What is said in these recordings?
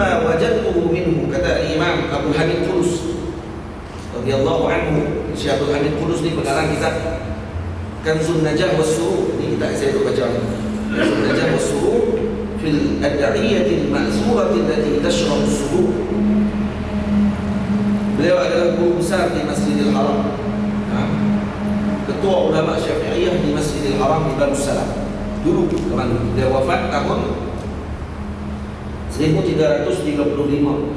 mimma wajadtuhu minhu, kata Imam Abu Hamid Qudus radhiyallahu anhu. Syekh Abdul Hamid Qudus ni pengarang kitab Kanzun Najah was Surur. Ini kita saya tu baca ni. Kanzun Najah was Surur fil ad'iyatil ma'zurati allati tashrah as-sudur. Beliau adalah guru besar di Masjidil Haram, ketua ulama Syafi'iyah di Masjidil Haram di Darussalam. Dulu kemarin dia wafat tahun 1335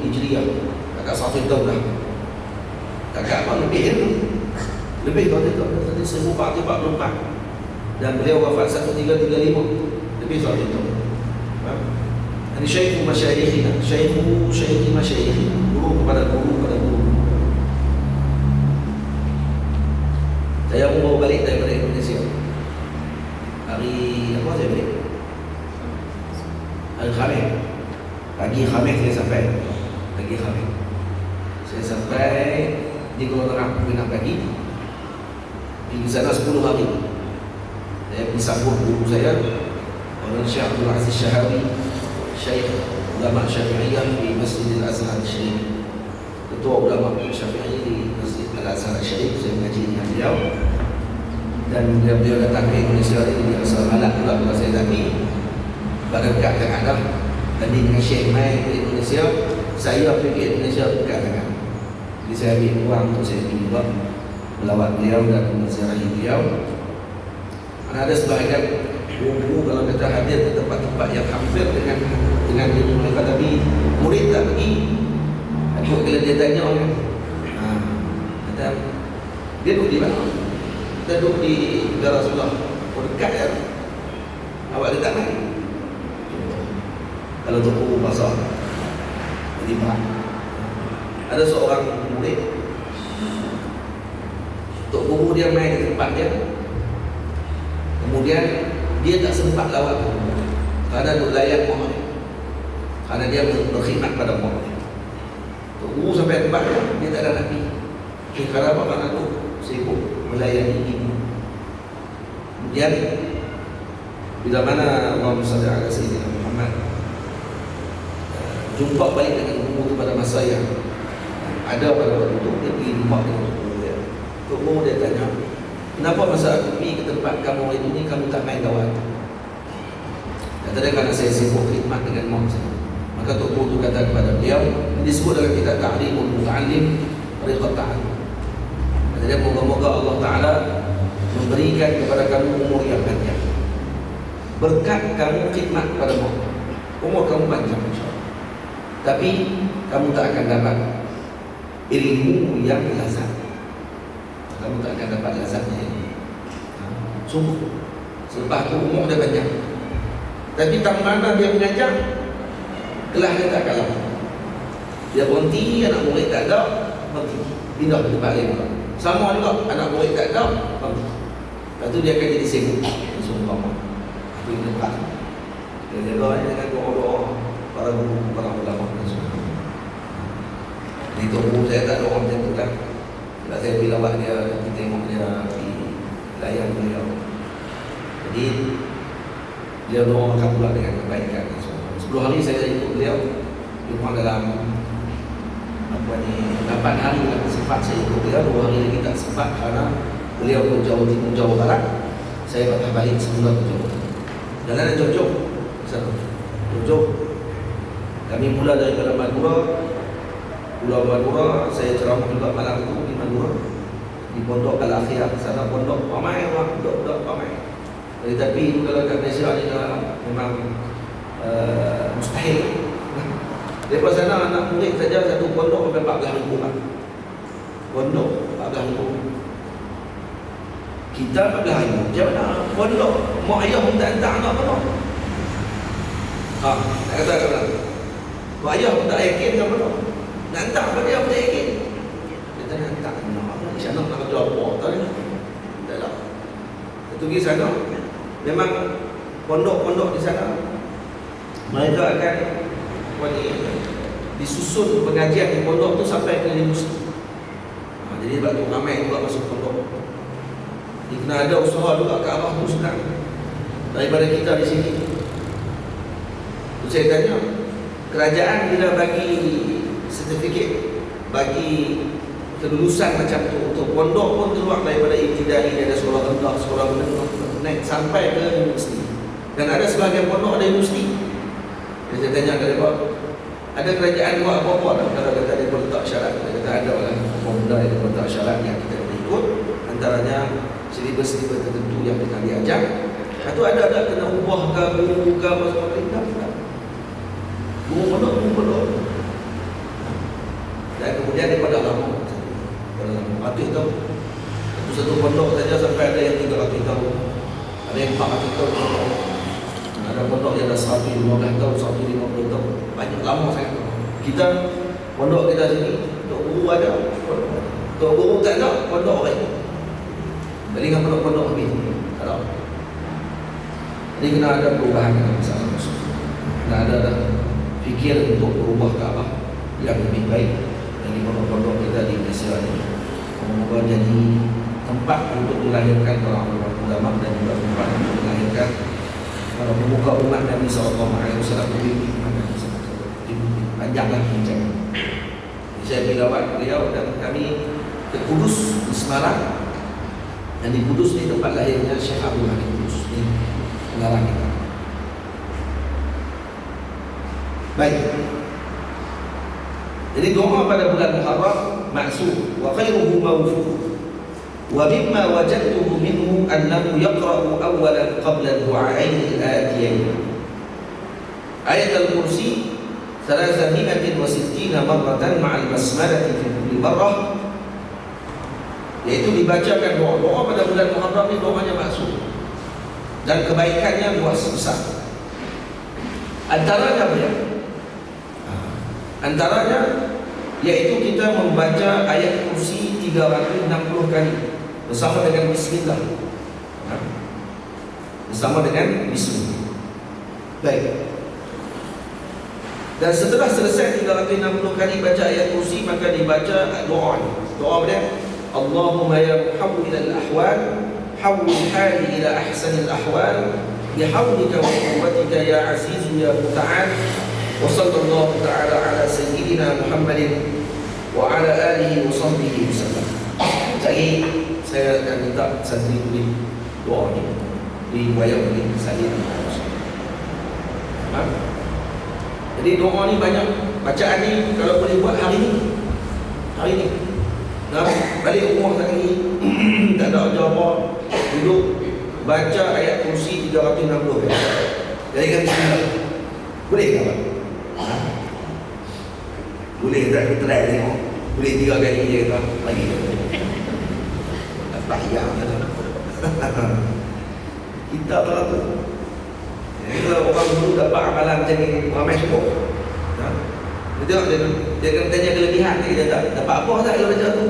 Hijriah. Agak 1 tahun dah. Agak apa lebih tahun itu, 1444. Dan beliau wafat 1335, lebih 1 tahun. Ini syekh masyayikhina, syekh masyayikhina, guru kepada guru kepada guru. Saya mau bawa balik daripada Indonesia. Hari apa saya balik? Hari Khamis. Pagi Khamis saya sampai. Pagi Khamis saya sampai di Kuala Terang, Pinang pagi. Pergi sana 10 hari. Saya pergi sambut guru saya, Maulana Syekh Abdul Aziz Syahawi, Syekh ulama Syafi'iyah di Masjidil Azhar Syarif, ketua ulama Syafi'i di Masjid Al-Azhar Syarif. Saya mengaji dengan beliau, dan beliau datang ke Indonesia ini di asal Malak pula kalau saya tadi. Pada dekat tangan dah. Tadi dengan Syekh mai ke Indonesia, saya pergi ke Indonesia dekat tangan. Jadi saya ambil ruang untuk saya pergi juga melawat beliau dan menziarahi beliau. Ada sebahagian guru kalau kita hadir ke tempat-tempat yang hampir dengan diri mereka, tapi murid tak pergi. Aku bila dia tanya orang, kata dia duduk di mana? Kita duduk di negara sebelah. Oh, dekat ya. Awak dekat mana? Kalau untuk guru pasal jadi ada seorang murid, untuk guru dia main di tempat dia, kemudian dia tak sempat lawat kerana duk layan mak dia, kerana dia berkhidmat pada mak dia. Untuk guru sampai tempat dia tak ada nak pergi. Kerana apa? Kerana tu sibuk melayani ibu. Kemudian bila mana Allahumma salli ala sayyidina Muhammad jumpa balik dengan guru tu pada masa yang ada pada waktu itu, dia pergi rumah dengan guru dia. Tok guru dia tanya, kenapa masa aku pergi ke tempat kamu itu ni kamu tak main dawat? Kata dia, kerana saya sibuk khidmat dengan mak saya. Maka Tok guru tu kata kepada beliau, disebut dalam kitab Ta'limul Muta'allim Riqat Ta'allim. Kata dia, moga-moga Allah Ta'ala memberikan kepada kamu umur yang panjang, berkat kamu khidmat pada mak, umur kamu panjang insyaAllah. Tapi kamu tak akan dapat ilmu yang lazat. Kamu tak akan dapat lazatnya. Sungguh. Selepas tu umur dia panjang, tapi tak mana dia mengajar, kelas dia tak kalah. Dia berhenti, anak murid tak ada, berhenti, pindah ke tempat lain. Sama juga, anak murid tak ada, berhenti. Lepas tu dia akan jadi sibuk. Sumpah. Itu yang dekat. Dia jaga dengan doa-doa para guru, para ulama dan semua. Di tubuh saya tak ada orang macam tu kan. Bila saya pergi lawat dia, kita tengok dia di layan beliau. Jadi beliau doakan pula dengan kebaikan dan semua. 10 hari saya ikut beliau. Cuma dalam 8 hari tak sempat saya ikut beliau. 2 hari lagi tak sempat kerana beliau ke Jawa Timur, Jawa Barat. Saya patah balik semula ke Jawa Timur. Jalan ada jauh-jauh. Jauh. Kami mula daripada Madura, Pulau Madura. Saya ceramah juga malam itu di Madura, di Pondok Al-Akhir. Sana pondok ramai orang, budak-budak ramai. Tetapi itu kalau kat Malaysia ni memang mustahil. Daripada sana anak murid saja satu pondok sampai 14,000 orang. Pondok 14,000. Kita 14,000. Macam mana pondok? Mak ayah pun tak hantar anak pondok. Nak kata apa? Mak ayah pun tak yakin dengan pondok. Nak hantar apa dia pun tak yakin. Dia tak nak hantar anak. Insya Allah nak kata apa? Tak ada. Tak ada. Kita pergi sana. Memang pondok-pondok di sana mereka akan disusun pengajian di pondok tu sampai ke universiti. Jadi sebab tu ramai juga masuk pondok. Jadi kena ada usaha juga ke arah tu sebenarnya daripada kita di sini. Tu saya tanya, kerajaan bila bagi sertifikat, bagi kelulusan macam tu untuk pondok pun keluar daripada ibtidai, ada sekolah rendah, sekolah menengah, naik sampai ke universiti. Dan ada sebahagian pondok ada universiti. Saya tanya ke mereka, ada kerajaan buat apa-apa tak? Kalau kata dia letak syarat, dia kata ada lah formula yang letak syarat yang kita boleh ikut, antaranya silibus-silibus tertentu yang kita diajar. Lepas tu ada kena ubah ke guru ke apa semua, tak. Guru pondok. Dan kemudian daripada lama patut tahu satu pondok saja sampai ada yang 300 tahun, ada yang 400 tahun, ada pondok yang dah 115 tahun, 150 tahun, banyak lama sangat. Kita pondok kita sini untuk guru ada, untuk guru tak ada, pondok orang jadi dengan pondok-pondok habis tak ada. Jadi kena ada perubahan dalam masalah tersebut, kena ada fikir untuk berubah ke arah yang lebih baik dari pondok-pondok kita di Malaysia ini. Semoga jadi tempat untuk melahirkan para ulama dan juga tempat untuk melahirkan para pemuka umat Nabi SAW. Panjanglah bincang. Saya bilawat beliau dan kami ke Kudus di Semarang, dan di Kudus ni tempat lahirnya Syekh Abdul Hamid Kudus ni pengarang kita. Baik. Jadi doa pada bulan Muharram ma'sur wa khairuhu mawfur wa mimma wajadtuhu minhu annahu yaqra'u awwalan qabla du'a'ain al-atiyain ayat al-kursi 360 marratan ma'al basmalati fi kulli marrah, yaitu dibacakan doa pada bulan Muharram ni doanya ma'sur dan kebaikannya luas besar. Antaranya yaitu kita membaca ayat kursi 360 kali bersama dengan bismillah. Bersama dengan bismillah. Baik. Dan setelah selesai 360 kali baca ayat kursi, maka dibaca doa. Doa dia, Allahumma ya muhawwil al-ahwal, hawwil hali ila ahsanil ahwal bihawlika wa quwwatika ya aziz ya muta'al. Wa sallallahu ta'ala ala sayyidina Muhammadin wa ala alihi wa sahbihi wasallam. Jadi saya akan minta santri tulis doa ni di wayang ini saya. Jadi doa ni banyak, bacaan ni kalau boleh buat hari ni. Balik rumah lagi tak ada jawab, duduk baca ayat kursi 360 kali. Jadi kan bismillah. Boleh tak Pak? Boleh tak kita try tengok? Boleh 3 kali je kata lagi. Tak payah kata. Kita tak apa. Kalau orang dulu dapat amalan macam ni, ramai syukur. Dia akan tanya kelebihan, dia tak dapat apa tak kalau baca tu.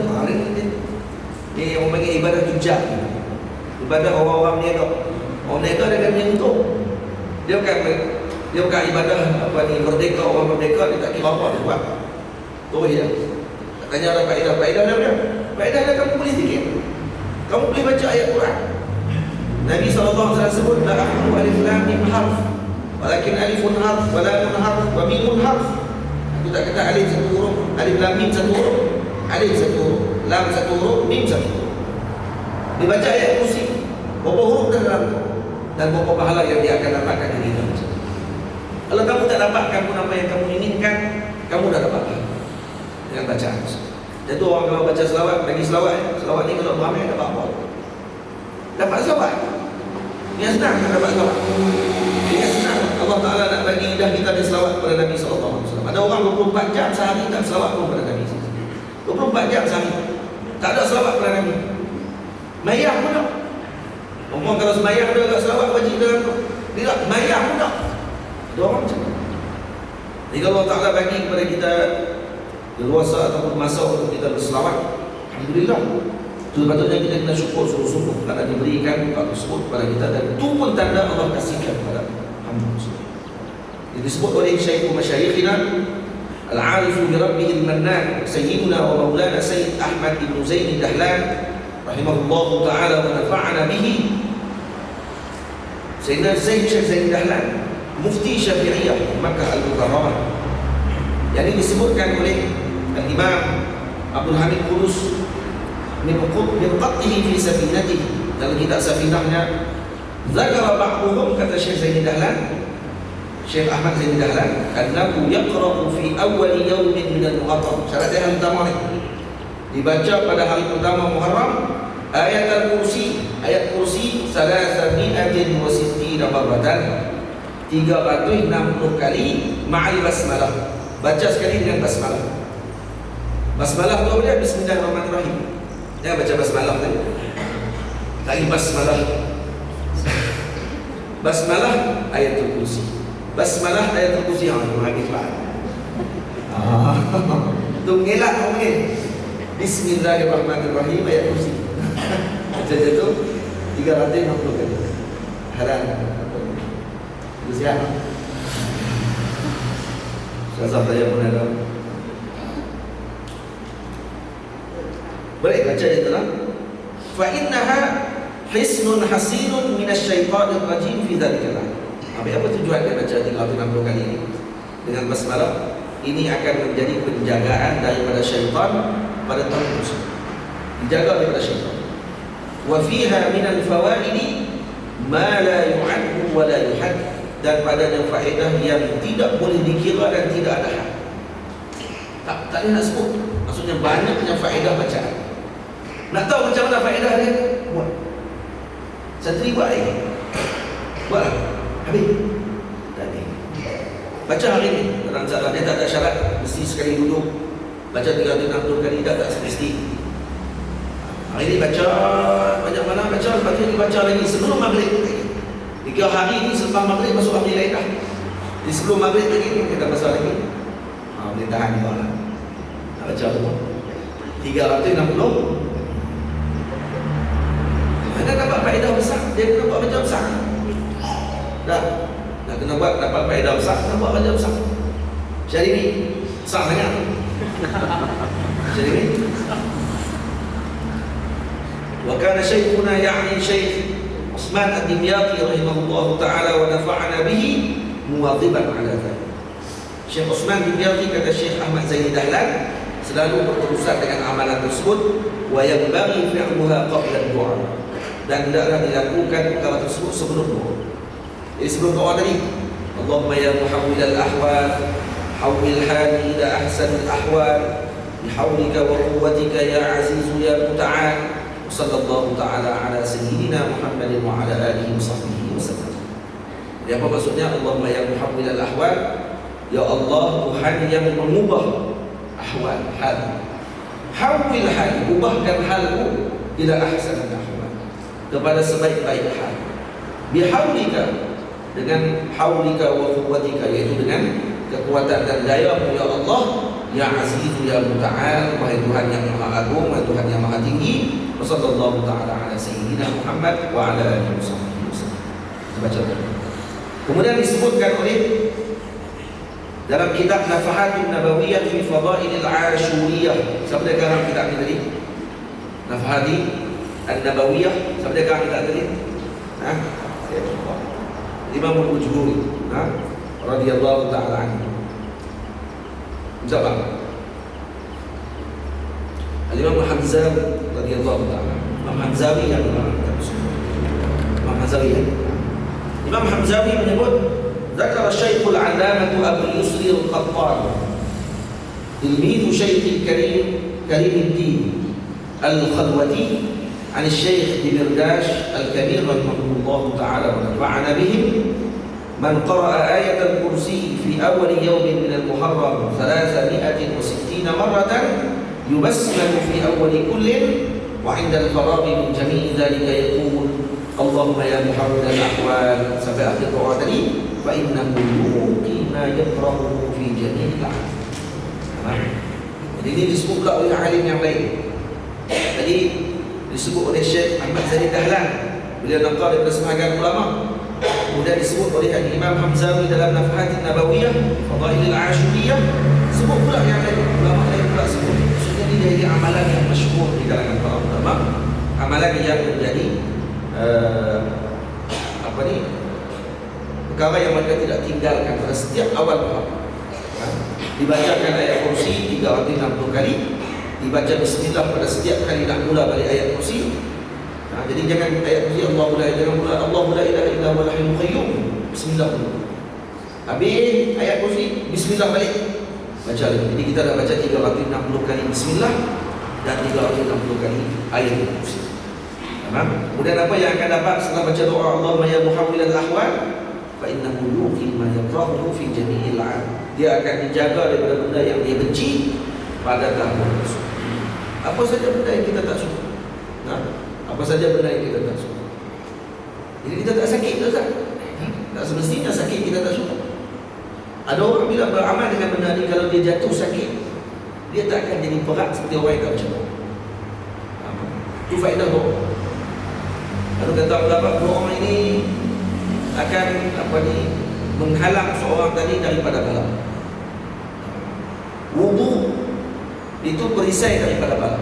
Ni orang panggil ibadah tujak. Ibadah orang-orang niaga. Orang niaga dia akan menyentuh. Dia bukan ibadah apa ni merdeka, orang merdeka dia tak kira apa dia buat. Terus dia tak tanya orang faedah dia. Faedah dia kamu boleh fikir. Kamu boleh baca ayat Quran. Nabi SAW sebut la ahlu alif lam mim harf walakin alifun harf wa lamun harf wa mimun harf. Aku tak kata alif satu huruf, alif lam mim satu huruf, alif satu huruf, lam satu huruf, mim satu huruf. Dibaca ayat kursi, berapa huruf dah dalam tu, dan berapa pahala yang dia akan dapatkan dari itu. Kalau kamu tak dapatkan pun apa yang kamu inginkan, kamu dah dapatkan dengan bacaan. Jadi orang kalau baca selawat, bagi selawat ni kalau ramai dapat apa? Dapat selawat. Yang senang dapat selawat. Yang senang Allah Ta'ala nak bagi lidah kita ada selawat kepada Nabi SAW. Ada orang 24 jam sehari tak selawat pun kepada Nabi SAW. 24 jam sehari tak ada selawat kepada Nabi. Mayang pun tak. Orang kalau semayang ada agak selawat wajib dalam tu. Dia tak, mayang pun tak. Ada orang macam tu. Jadi kalau Allah Ta'ala bagi kepada kita leluasa ataupun masa untuk kita berselawat, alhamdulillah. Itu sepatutnya kita kena syukur sungguh-sungguh kerana diberikan hal tersebut kepada kita, dan itu pun tanda Allah kasihkan kepada hamba. Ini disebut oleh Syekh Masyayikhina Al-Arifu bi Rabbih Al-Mannan Sayyiduna wa Maulana Sayyid Ahmad Ibn Zain Dahlan rahimahullahu ta'ala wa nafa'ana bihi. Sayyidina Zaid Syekh Zain Dahlan Mufti Syafi'iyah Makkah Al-Mukarramah Jadi disebutkan oleh Al-Imam Abdul Hamid Qudus min qattihi fi safinatihi, dalam kitab Safinahnya, zakara ba'duhum, kata Syekh Zaini Dahlan, Syekh Ahmad Zaini Dahlan, annahu yaqra'u fi awwal yawmin min al-Muharram. Syarat yang pertama ni, dibaca pada hari pertama Muharram, ayat al-kursi, ayat kursi 360 marratan, 360 kali, ma'al basmalah, baca sekali dengan basmalah. Basmalah tu dia Bismillahirrahmanirrahim. Jangan baca basmalah tadi. Tadi basmalah. Basmalah ayatul kursi. Basmalah ayatul kursi yang lagi cepat. Tu ngelak orang ni. Bismillahirrahmanirrahim ayat kursi. Baca tu 360 kali. Haram. Siap. Saya tanya pun ada. Boleh baca itu lah. Fa innaha hisnun hasinun minasyaitanir rajim fi dzalika. Apa tujuan dia baca 360 kali ini? Dengan basmalah ini akan menjadi penjagaan daripada syaitan pada tahun tersebut. Dijaga daripada syaitan. Wa fiha minal fawaidi ma la yu'addu wa la yuhad. Dan padanya faedah yang tidak boleh dikira dan tidak ada had. Tak boleh nak sebut. Maksudnya banyaknya faedah bacaan. Nak tahu macam mana faedah dia? Buat. Santri buat hari ni. Buat. Habis. Tadi. Baca hari ni. Dalam salah dia tak ada syarat. Mesti sekali duduk. Baca 360 kali. Tak semesti. Hari ni baca. Banyak mana baca. Lepas tu baca lagi sebelum maghrib. 3 hari ni selepas maghrib masuk hari lain dah. Di sebelum maghrib lagi kita pasal lagi. Boleh tahan juga lah. Nak baca tu 360. Anda dapat faedah besar. Dia kena buat baca besar. Dah. Nak kena buat dapat faedah besar. Kena buat baca besar. Syari ni besar sangat. Syari ni. Wa kana syaikhuna ya'ni Syekh Utsman Ad-Dimyati rahimahullah ta'ala wa nafa'ana bihi muwadhiban ala dhalik. Syekh Utsman Ad-Dimyati, kata Syekh Ahmad Zaini Dahlan, selalu berurusan dengan amalan tersebut, wa yanbaghi fi'luha qabla ad-du'a, dan hendaklah dilakukan perkara tersebut sebelum doa. Jadi sebelum doa tadi, Allahumma ya muhawwil al-ahwal hawwil hali ila ahsanil ahwal bihawlika wa quwwatika ya azizu ya muta'al. Sallallahu ta'ala ala sayyidina Muhammadin wa ala alihi wa sahbihi wa sallam. Jadi apa maksudnya? Allahumma ya muhawwil al-ahwal, ya Allah Tuhan yang mengubah ahwal, hal. Hawwil hal, ubahkan halku ila ahsanil ahwal, kepada sebaik-baik hal. Bihawlika, dengan hawlika wa quwwatika, yaitu dengan kekuatan dan dayamu ya Allah, ya azizu ya muta'al, wahai Tuhan yang maha agung, wahai Tuhan yang maha tinggi. Wassallallahu ta'ala ala sayyidina Muhammad wa ala alihi wasallam. Baca. Kemudian disebutkan oleh dalam kitab Nafahatun Nabawiyah fi Fadailil Ashuriyah. Siapa dia karang kitab ni tadi? Nafahati An-Nabawiyah. Siapa dia karang kitab tadi? Imam Al-Ujhuri, radhiyallahu ta'ala anhu. Siapa? Al-Imam Hamzawi radhiyallahu ta'ala. Imam Hamzawi yang Imam Hamzawi. Imam Hamzawi menyebut, zakara Syekhul 'Allamah Abu Yusri Al-Qattan, tilmidu Syekh Karimuddin Al-Khalwati, an Syekh Dimirdash Al-Kabir rahimahullah ta'ala wa nafa'ana bihim, man qara'a ayat al-kursi fi awal yawmin min al-Muharram 360 marratan yubassimu fi awwali kullin wa 'inda al-faraghi min jami'i dhalika yaqul Allahumma ya muhawwil al-ahwal, sampai akhir doa tadi, fa innahu yuqi ma yakrahu fi jami'il a'mal. Jadi ini disebut pula oleh alim yang lain. Tadi disebut oleh Syekh Ahmad Zaini Dahlan, beliau naqal daripada sebahagian ulama. Kemudian disebut oleh Imam Hamzawi dalam Nafahatin Nabawiyah, Fadailil Ashuriyah. Sebut pula yang lain, ulama lain pula sebut. Ini jadi amalan yang masyhur di kalangan para ulama, amalan yang menjadi perkara yang mereka tidak tinggalkan pada setiap awal Muharram. dibacakan ayat kursi 360 kali, dibaca bismillah pada setiap kali nak mula balik ayat kursi. Jadi jangan ayat kursi Allahu la ilaha illa huwal hayyul qayyum, bismillah dulu. Habis ayat kursi, bismillah balik, baca lagi. Jadi kita dah baca 360 kali bismillah dan 360 kali ayat kursi. Faham? Kemudian apa yang akan dapat setelah baca doa Allahumma ya muhawwilal ahwal fa innahu yuqi ma yakrahu fi jami'il 'am. Dia akan dijaga daripada benda yang dia benci pada tahun tersebut. Apa saja benda yang kita tak suka. Apa saja benda yang kita tak suka. Jadi kita tak sakit ke tak? Tak semestinya sakit kita tak suka. Ada orang bila beramal dengan benda ni, kalau dia jatuh sakit, dia tak akan jadi berat seperti orang yang tak macam tu. Itu faedah doa. Lalu kata pendapat doa ini akan menghalang seorang tadi daripada bala. Wudu itu perisai daripada bala.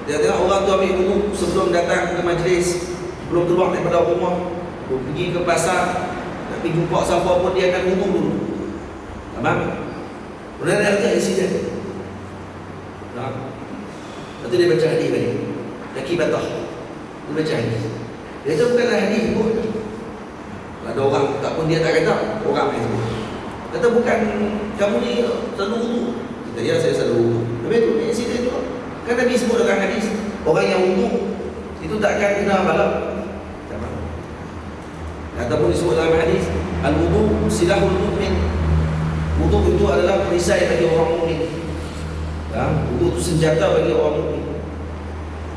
Dia tengok orang tu ambil wudu sebelum datang ke majlis, sebelum keluar daripada rumah, pergi ke pasar, nak pergi jumpa siapa pun, dia akan wudu dulu. Faham? Kemudian ada insiden. Lepas tu dia baca hadis tadi. Laki batah. Dia baca hadis. Dia kata bukanlah hadis pun. Ada orang tak pun dia tak kata, orang yang sebut. Kata bukan kamu ni selalu wudu. Kata ya saya selalu wudu. Tapi tu insiden tu. Kan Nabi sebut dalam hadis, orang yang wudu itu tak akan kena balap. Ataupun disebut dalam hadis, al-wudu silahul mu'min. Wudu itu adalah perisai bagi orang mukmin. Wudu itu senjata bagi orang mukmin.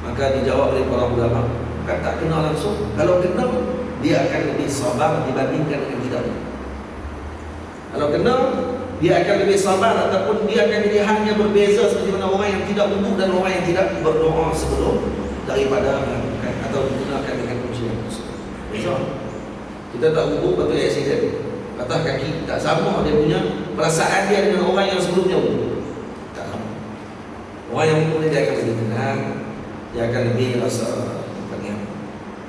Maka dijawab oleh para ulama, kan tak kena langsung. Kalau kena, dia akan lebih sabar dibandingkan dengan tidak. Kalau kena, dia akan lebih sabar, ataupun dia akan jadi hanya berbeza seperti mana orang yang tidak wudu dan orang yang tidak berdoa sebelum daripada melakukan atau menggunakan dengan kunci yang tersebut. Kita tak wudu, patut aksiden, patah kaki, tak sama dia punya perasaan dia dengan orang yang sebelumnya wudu. Tak sama. Orang yang wudu dia akan lebih tenang, dia akan lebih rasa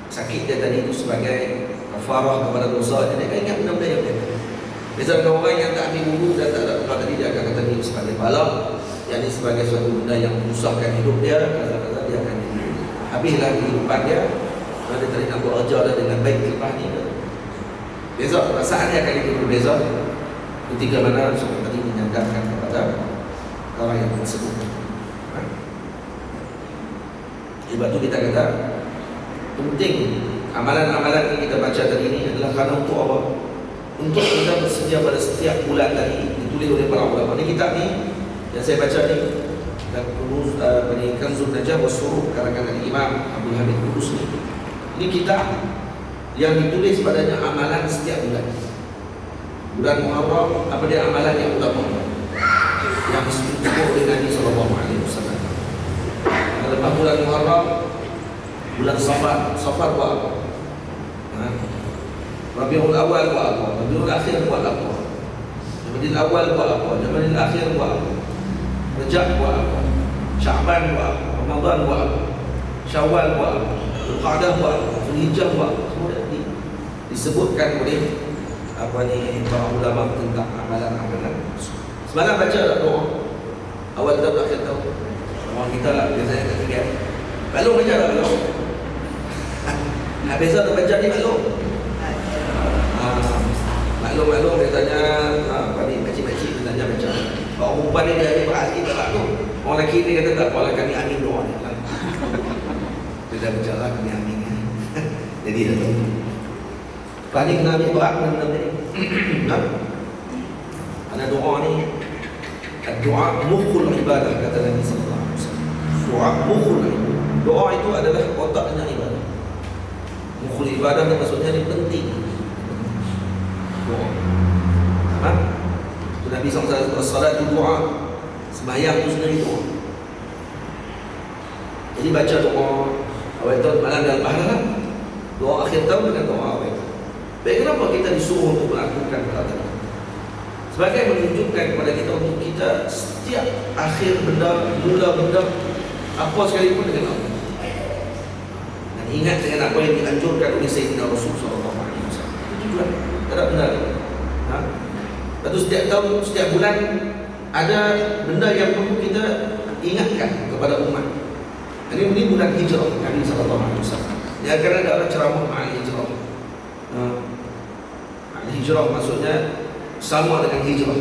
sakit dia tadi itu sebagai kafarah kepada dosa. Dia akan ingat benda-benda yang dia. Biasa dengan orang yang tak ambil wudu dan tak ada doa tadi, dia akan kata ini sebagai balak, yang ini sebagai suatu benda yang menyusahkan hidup dia. Kata-kata dia akan jadi habislah kehidupan dia. Kalau dia tadi nak buat kerja dia dengan baik lepas ni, besok perasaan dia akan jadi berbeza ketika mana seorang tadi menyandarkan kepada orang yang tersebut. Sebab tu kita kata penting amalan-amalan yang kita baca tadi ini adalah kerana untuk apa? Untuk kita bersedia pada setiap bulan tadi ditulis oleh para ulama. Ini kitab ni yang saya baca ni, dan Kanzun Najah wa Suruh karangan Imam Abdul Hamid Qudus ni. Ini kitab yang ditulis padanya amalan setiap bulan. Bulan Muharram, apa dia amalan yang utama yang disebut oleh Nabi SAW. Lepas bulan Muharram, bulan Safar buat apa? Rabiul Awal buat apa? Rabiul Akhir buat apa? Jamadil Awal buat apa? Jamadil Akhir buat apa? Rejab buat apa? Sya'ban buat apa? Ramadan buat apa? Syawal buat apa? Zulqa'dah buat apa? Zulhijjah buat apa? Semua disebutkan oleh para ulama tentang amalan-amalan. Semalam baca tak doa? Awal tahun, akhir tahun. Orang kita lah biasanya tak tinggal. Maklum baca tak maklum? Biasa tak baca ni maklum. Maklum biasanya pakcik-pakcik biasanya baca. Orang perempuan ni dia berhati tak maklum. Orang lelaki ni kata tak apalah, kami amin doa ni. Dia dah baca lah kami amin. Jadi dah tahu. Paling kena ambil berat benda-benda ni. Kerana doa ni, doa mukhul ibadah, kata Nabi SAW. Doa mukhul ibadah. Doa itu adalah otaknya ibadah. Mukhul ibadah ni maksudnya ni penting. Doa. Nabi SAW salat itu doa. Sembahyang itu sendiri doa. Jadi baca doa awal tahun malam dalam pahala. Doa akhir tahun dengan doa awal tahun. Baik, kenapa kita disuruh untuk melakukan perkara ini? Sebagai menunjukkan kepada kita untuk kita setiap akhir benda, mula benda, apa sekalipun dengan Allah. Dan ingat dengan apa yang dianjurkan oleh Sayyidina Rasul SAW. Itu tujuan. Tak ada benda lain. Lepas tu setiap tahun, setiap bulan ada benda yang perlu kita ingatkan kepada umat. Ini bulan hijrah Nabi SAW. Dia akan ada orang ceramah al-hijrah. Al-hijrah maksudnya sama dengan hijrah.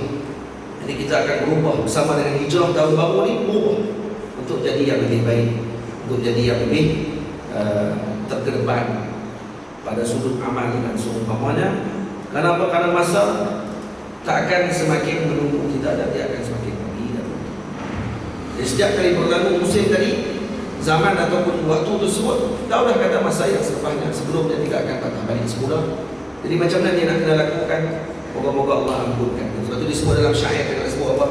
Jadi kita akan berubah bersama dengan hijrah tahun baru ni, berubah untuk jadi yang lebih baik, untuk jadi yang lebih terkedepan pada sudut amal dan seumpamanya. Kenapa? Karena masa tak akan semakin menunggu kita dan dia akan semakin pergi dan pergi. Jadi setiap kali berlalu musim tadi, zaman ataupun waktu tersebut, dah kata masa yang selepasnya, sebelumnya tidak akan patah balik semula. Jadi macam mana dia nak kena lakukan? Moga-moga Allah ampunkan. Sebab itu disebut dalam syair, dia sebut apa?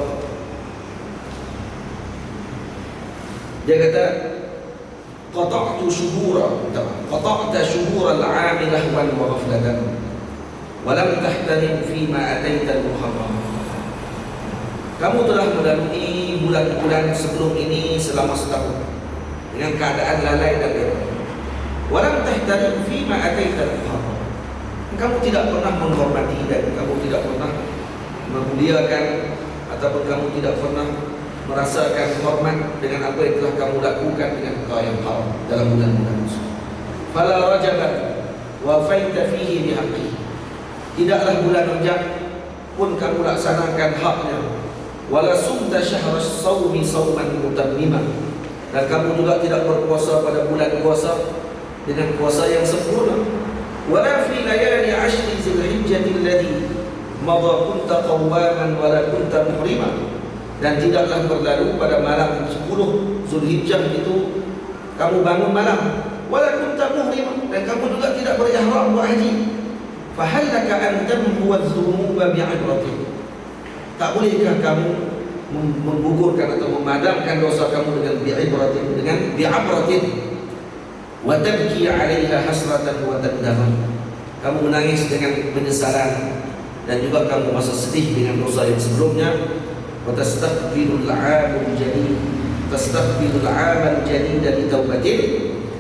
Dia kata qata'tu syuhura al-'am lahwan wa ghaflatan wa lam tahtarim fi ma ataita al-muharram. Kamu telah melalui bulan-bulan sebelum ini selama setahun dengan keadaan lalai dan lewat. Wa lam tahtarim fi ma ataita al-muharram. Kamu tidak pernah menghormati dan kamu tidak pernah memuliakan ataupun kamu tidak pernah merasakan hormat dengan apa yang telah kamu lakukan dengan perkara yang haram dalam bulan-bulan tersebut. Fala rajaban wa faita fihi bihaqqi. Tidaklah bulan Rajab pun kamu laksanakan haknya. Wala sumta syahra as-sawmi sawman mutammima. Dan kamu juga tidak berpuasa pada bulan puasa dengan puasa yang sempurna. Wala fi layali 'ashri Zulhijjah alladhi madha kunta qawwaman wala kunta muhrima. Dan tidaklah berlalu pada malam 10 Zulhijjah itu kamu bangun malam, wala kunta muhrima, dan kamu juga tidak berihram buat haji. Fa hal laka an tamhu adh-dhunuba bi'ibratin. Tak bolehkah kamu menggugurkan atau memadamkan dosa kamu dengan bi'ibratin, dengan bi'abratin, wa tabki 'alaiha hasratan wa tandama. Kamu menangis dengan penyesalan dan juga kamu merasa sedih dengan dosa yang sebelumnya. وتستقبل العام الجديد تستقبل العام الجديد بتوبة.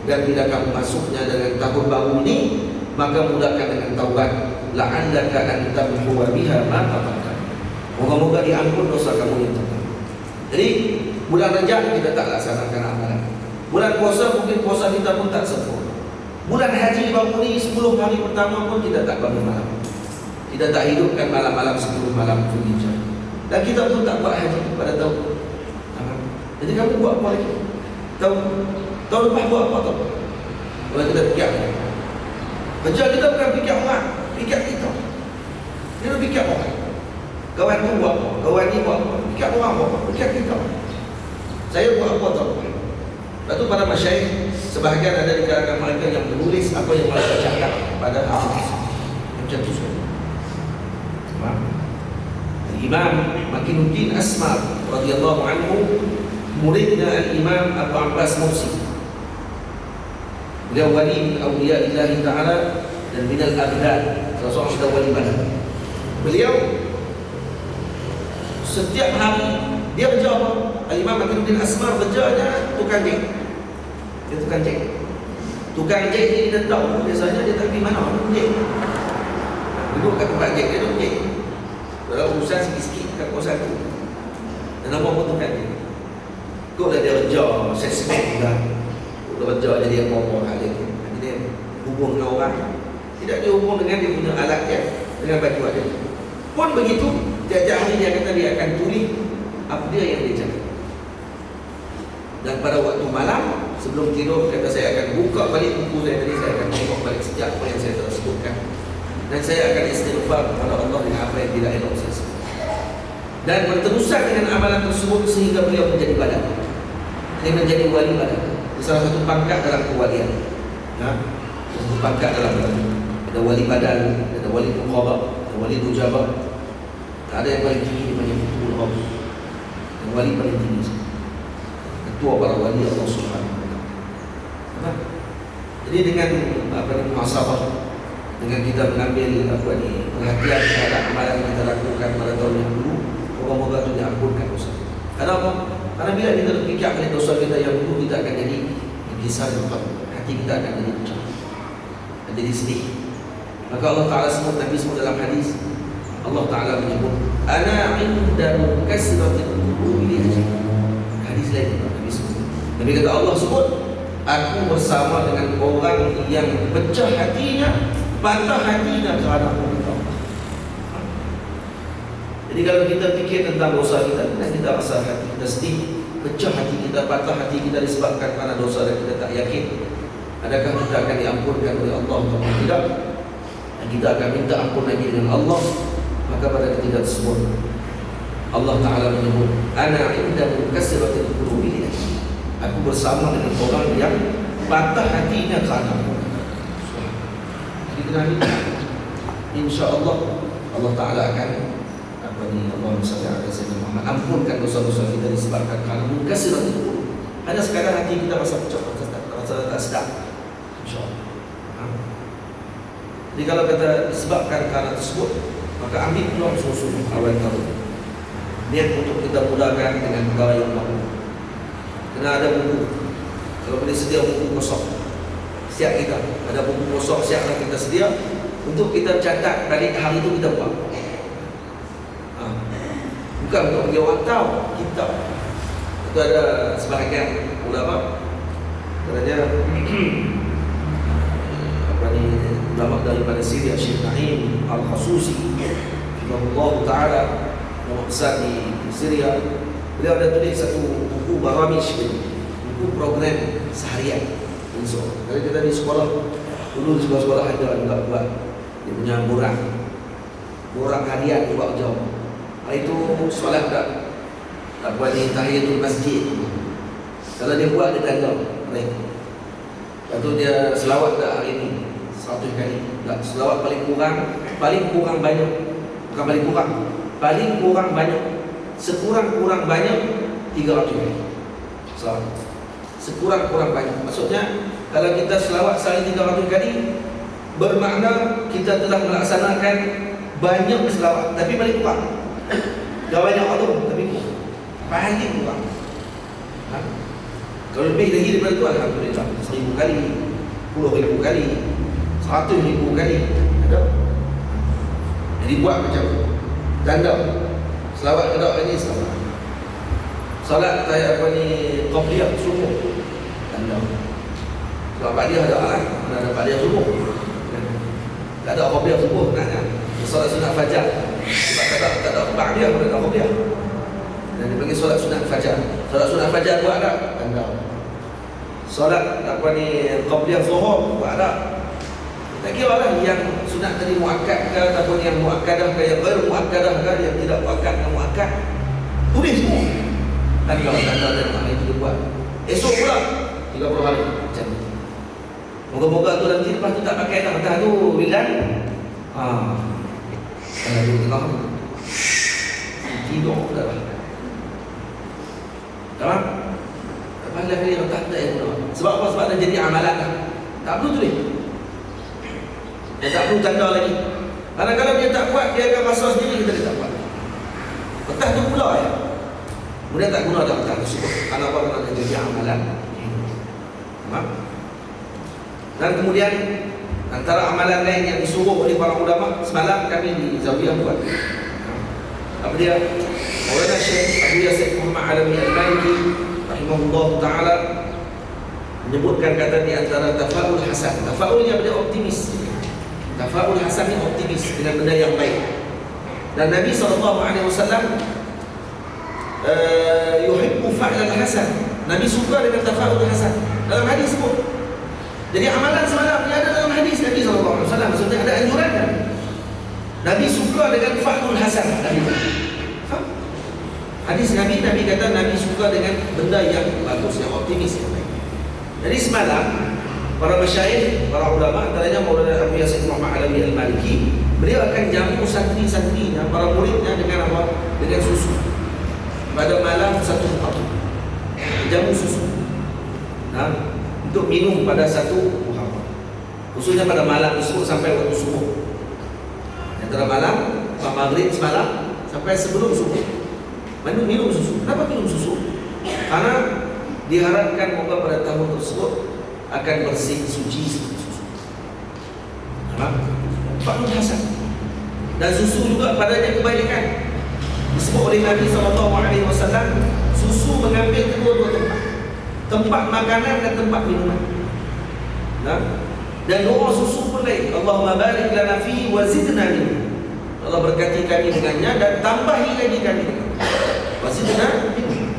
Dan bila kamu masuknya dengan tahun baru ini, maka mulakan dengan taubat. La'allaka an tamhuwa biha ma taqaddam. Moga-moga diampun dosa kamu itu. Jadi bulan Rajab kita tak laksanakan amalan. Bulan puasa mungkin puasa kita pun tak sempurna. Bulan haji baru ni 10 hari pertama pun kita tak bangun malam. Kita tak hidupkan malam-malam 10 malam Zulhijjah. Dan kita pun tak buat haji pada tahun. Jadi kamu buat apa lagi? Tahun lepas buat apa tahu? Kalau kita fikir, kerja kita bukan fikir orang, fikir kita. Kita fikir orang. Kawan tu buat apa? Kawan ni buat apa? Fikir orang buat apa? Fikir kita. Saya buat apa tahu? Lepas tu para masyayikh, sebahagian ada di kalangan mereka yang menulis apa yang mereka cakap pada hari macam tu semua. Imam Makinuddin Asmar radhiyallahu anhu, muridnya al-Imam Abu Abbas Mursi. Beliau wali min awliyaillah ta'ala dan min al-abdad, seorang sudah wali badar. Beliau setiap hari dia kerja apa? Al-Imam Makinuddin Asmar kerjanya tukang jahit. Dia tukang jahit. Tukang jahit ni kita tahu biasanya dia tak pergi mana orang jahit. Duduk kat tempat jahit dia duduk jahit. Kalau urusan sikit-sikit kat kawasan tu, dan apa pun tukang dia. Kau dah dia kerja sesmen juga. Kau kerja jadi apa-apa hal dia. Jadi dia hubung dengan orang. Tidak dia hubung dengan dia punya alat dia, dengan baju dia. Pun begitu, tiap-tiap hari dia kata dia akan tulis apa dia yang dia cakap. Dan pada waktu malam sebelum tidur, kata saya akan buka balik buku saya tadi, saya akan tengok balik setiap apa yang saya telah sebutkan. Dan saya akan istighfar kepada Allah dengan apa yang tidak elok saya sebut. Dan berterusan dengan amalan tersebut sehingga beliau menjadi badan. Dia menjadi wali badan. Salah satu pangkat dalam kewalian. Satu pangkat dalam badan. Ada wali badan, ada wali muqabah, ada wali mujabah. Tak ada yang paling tinggi daripada Futuhul Rabb. Yang wali paling tinggi, ketua para wali Allah Subhanahu wa taala. Jadi dengan muhasabah, dengan kita mengambil perhatian terhadap amalan yang kita lakukan pada tahun yang dulu, moga-moga itu diampunkan dosa. Kenapa? Karena bila kita berfikir akan dosa kita yang dulu, kita akan jadi kisah dan hati kita akan jadi pecah, akan jadi sedih. Maka Allah Ta'ala sebut, Nabi sebut dalam hadis, Allah Ta'ala menyebut, ana inda kasratil qulubi li ajli. Hadis lain Nabi sebut. Nabi kata Allah sebut, aku bersama dengan orang yang pecah hatinya, patah hatinya kerana aku kata Allah. Jadi kalau kita fikir tentang dosa kita, kita rasa hati kita sedih, pecah hati kita, patah hati kita disebabkan kerana dosa dan kita tak yakin adakah kita akan diampunkan oleh Allah atau tidak, dan kita akan minta ampun lagi dengan Allah. Maka pada ketika tersebut Allah Ta'ala menyebut, ana indahu kasratil qulubi li ajli. Aku bersama dengan orang yang patah hatinya kerana aku. Jadi kenali, insya-Allah Allah Ta'ala akan Allahumma salli ala sayyidina Muhammad, ampunkan dosa-dosa kita disebabkan kerana kasratil qulub. Hanya sekadar hati kita rasa pecah, rasa tak sedap, insya-Allah. Jadi kalau kata disebabkan kerana tersebut, maka ambil peluang sungguh-sungguh awal tahun, niat untuk kita mudahkan dengan perkara yang baru. Kena ada buku, kalau boleh sedia buku kosong, siap kita ada buku kosong, siaplah kita sedia untuk kita catat balik hari itu kita buat. Bukan untuk bagi orang tahu kita. Itu ada sebahagian ulama katanya ulama daripada Syria, Syekh Naim Al-Khasusi Allah Ta'ala, ulama besar di Syria. Beliau ada tulis satu buku baramish, buku program seharian. Kalau kita di sekolah, dulu di sekolah-sekolah ada juga buat dia punya borang harian buat jauh. Itu solat tak buat ni tahiyatul masjid. Kalau dia buat dia tanda baik. Lepas tu dia selawat tak hari ni 100 kali. Tak, selawat paling kurang banyak. Bukan paling kurang banyak. Sekurang-kurang banyak 300 kali. Selawat sekurang-kurang banyak. Maksudnya kalau kita selawat sehari 300 kali, bermakna kita telah melaksanakan banyak selawat, tapi paling kurang. Dah banyak Allah, tapi paling kurang. Kalau lebih lagi daripada itu, alhamdulillah, 1000 kali, 10,000 kali, 100,000 kali ada. Jadi buat macam tanda selawat kedok ini selawat. Salat apa ni qabliyah subuh tanda. Sebab ba'diyah ada lah, ada ba'diyah subuh. Tak ada qabliyah subuh naknya. Salat sunat fajar. Sebab tak ada ba'diyah pun ada qabliyah. Dan dia panggil solat sunat fajar. Solat sunat fajar buat tak? Tanda. Solat apa ni qabliyah zuhur buat tak? Tak kira lah yang sunat tadi muakkad ke ataupun yang muakkadah ke yang ghair muakkadah ke, yang tidak muakkad ke muakkad. Tulis semua. Dan kalau tanda dan hari itu dibuat. Esok pula 30 hari macam tu. Moga-moga tu nanti lepas tu tak pakai dah entah tu bilan. Kalau dulu tengah tidur dah lah. Tamam? Lepas lah kali letak tak yang pula. Sebab apa? Sebab dah jadi amalan dah. Tak perlu tulis. Dia tak perlu tanda lagi. Karena kalau dia tak buat, dia akan rasa sendiri kita dia tak buat. Petah tu pula ya. Kemudian tak guna dah petah tersebut. Karena apa? Kerana dia jadi amalan. Faham? Dan kemudian antara amalan lain yang disuruh oleh para ulama, semalam kami di Zawiyah buat. Apa dia? Maulana Syekh Abu Yasir Muhammad Alami Al-Maliki rahimahullah ta'ala menyebutkan kata di antara tafa'ul hasan. Tafa'ulnya benda optimis. Tafa'ul hasan ni optimis dengan benda yang baik. Dan Nabi SAW yuhibbu fa'lal hasan. Nabi suka dengan tafa'ul hasan. Dalam hadis sebut. Jadi amalan semalam ni ada dalam hadis Nabi SAW. Maksudnya ada anjuran kan? Nabi suka dengan fa'lul hasan. Hadis Nabi kata Nabi suka dengan benda yang bagus, yang optimis, yang baik. Jadi semalam para masyayikh, para ulama, antaranya Maulana Abu Yasir Muhammad Alami Al-Maliki, beliau akan jamu santri-santrinya, para muridnya dengan apa? Dengan susu. Pada malam satu waktu jamu susu. Untuk minum pada satu muharram. Khususnya pada malam tersebut sampai waktu subuh. Antara malam, maghrib semalam sampai sebelum subuh. Minum susu. Kenapa minum susu? Karena diharapkan moga pada tahun tersebut akan bersih, suci seperti susu. Fa'lul hasan. Dan susu juga padanya kebaikan. Disebut oleh Nabi SAW, susu mengambil kedua-dua tempat, tempat makanan dan tempat minuman. Nah, dan doa susu pun lain. Allahumma barik lana fihi wa zidna minhu. Allah berkati kami dengannya dan tambahi lagi kami dengan wa zidna minhu.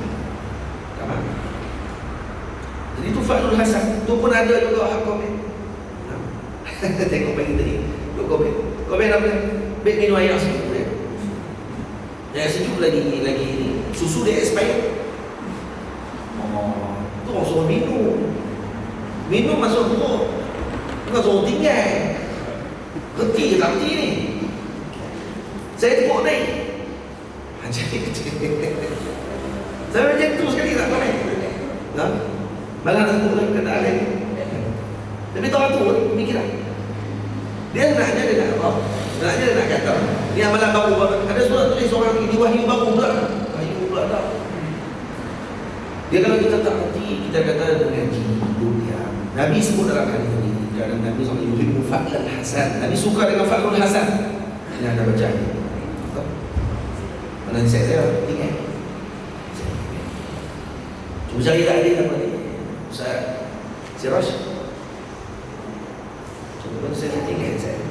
Tamam. Jadi itu fa'lul hasan. Itu pun ada juga hak komen. Tengok bagi tadi. Duk komen. Komen apa? Baik minum air sejuk. Yang sejuk lagi ini. Susu dia expired. Itu orang suruh minum. Minum masuk perut. Bukan suruh tinggal. Henti ke tak henti ni? Saya tepuk naik. Jadi saya macam tu sekali tak komen. Malah nak tepuk naik kena ada. Tapi orang tu mikirlah. Dia naknya dia nak apa? Naknya dia nak kata ni amalan baru. Ada surat tulis orang ini wahyu baru pula. Wahyu pula tak. Dia kalau kita tak hati, kita kata mengaji dunia. Nabi sebut dalam hadis ini, dan Nabi SAW yuhibbu fa'lal hasan. Nabi suka dengan fa'lul hasan. Ini ada baca ni. Mana saya tinggal. Cuma cari tak ada apa ni. Ustaz Siraj. Cuma saya tinggal saya.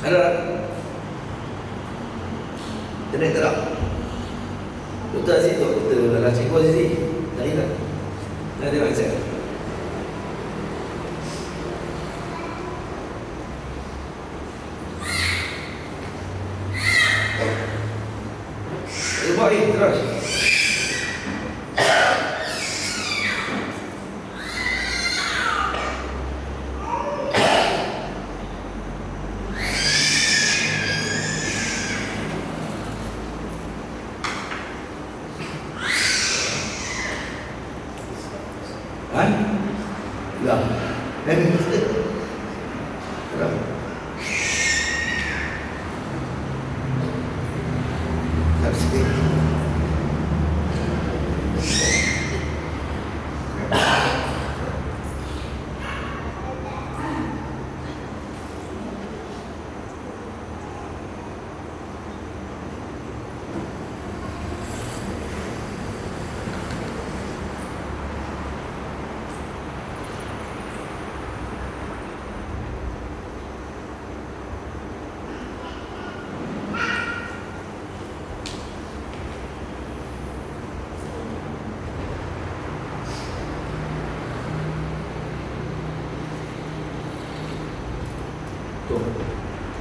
Ada tak? Ternak tak? Doktor Aziz tu, doktor dalam cikgu Aziz. Tak ingat? Nak tengok saya. Buat ni, terus.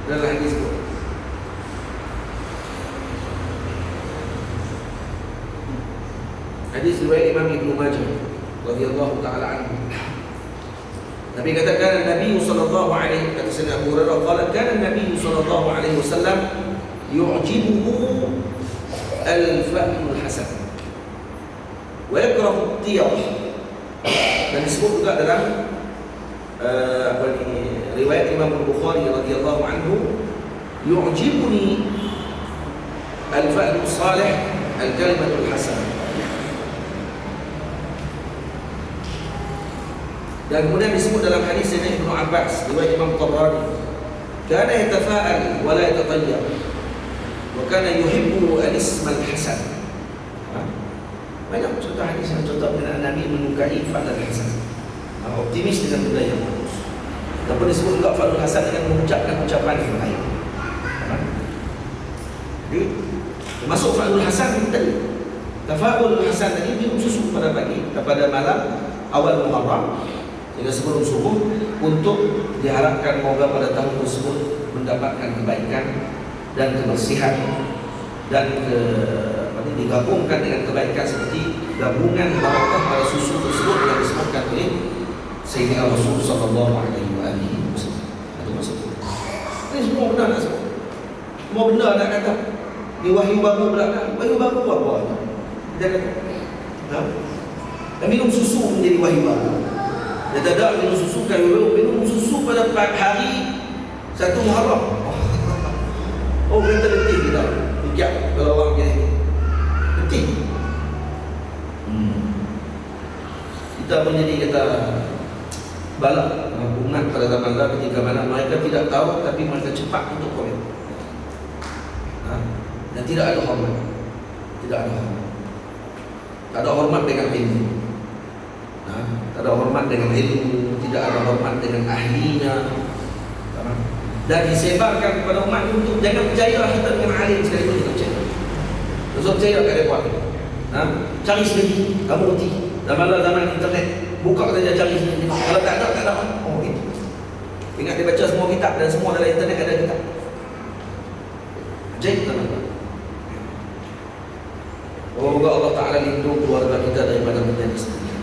Dalam hadis itu hadis riwayat Imam Ibnu Majah radhiyallahu taala anhu. Nabi katakan Nabi sallallahu alaihi wasallam, kata Abu Hurairah, qala kana Nabi sallallahu alaihi wasallam yu'jibuhu al-fahmul hasan wa yakrahu at-tiyah. Dan disebut juga dalam riwayat Imam Bukhari radhiyallahu anhu, yu'jibuni al-fa'lu salih al-kalimatul hasanah. Dan kemudian disebut dalam hadis ini Ibnu Abbas, riwayat Imam Tabrani, kana yatafa'al wa la yatatayyab wa kana yuhibbu al-ism al-hasan. Banyak contoh hadis yang contoh dengan Nabi menyukai fa'al hasan, optimis dengan benda yang bagus. Ataupun disebut juga fa'al hasan dengan mengucapkan ucapan yang baik. Termasuk fa'al hasan tadi. Tafa'ul hasan tadi minum susu pada pagi, pada malam awal Muharram hingga sebelum subuh, untuk diharapkan moga pada tahun tersebut mendapatkan kebaikan dan kebersihan dan digabungkan dengan kebaikan seperti gabungan barakah pada susu tersebut yang disebutkan oleh Sayyidina Rasul sallallahu alaihi wasallam. Itu maksudnya. Ini semua benar nak sebut. Semua benar nak kata. Ini wahyu baru belakang. Wahyu baru apa? Dia kata. Dan minum susu menjadi wahyu baru. Dia tak minum susu kan, minum susu pada hari 1 Muharram. Oh, kata letih kita. Fikir kalau orang macam ni. Letih. Kita menjadi kata balak umat pada zaman dah ketika mana mereka tidak tahu tapi mereka cepat untuk komen. Dan tidak ada hormat. Tidak ada hormat. Tak ada hormat dengan ilmu. Tak ada hormat dengan ilmu, tidak ada hormat dengan ahlinya. Dan disebarkan kepada umat untuk jangan percaya kita dengan alim sekali pun kita percaya. Terus percaya kat mereka. Cari sendiri, kamu reti. Zaman internet, buka saja cari sendiri. Kalau tak ada, tak ada. Oh itu. Ingat dia baca semua kitab dan semua dalam internet ada kitab. Ajaib teman-teman. Semoga Allah Ta'ala lindung keluarga kita daripada menjadi sendiri.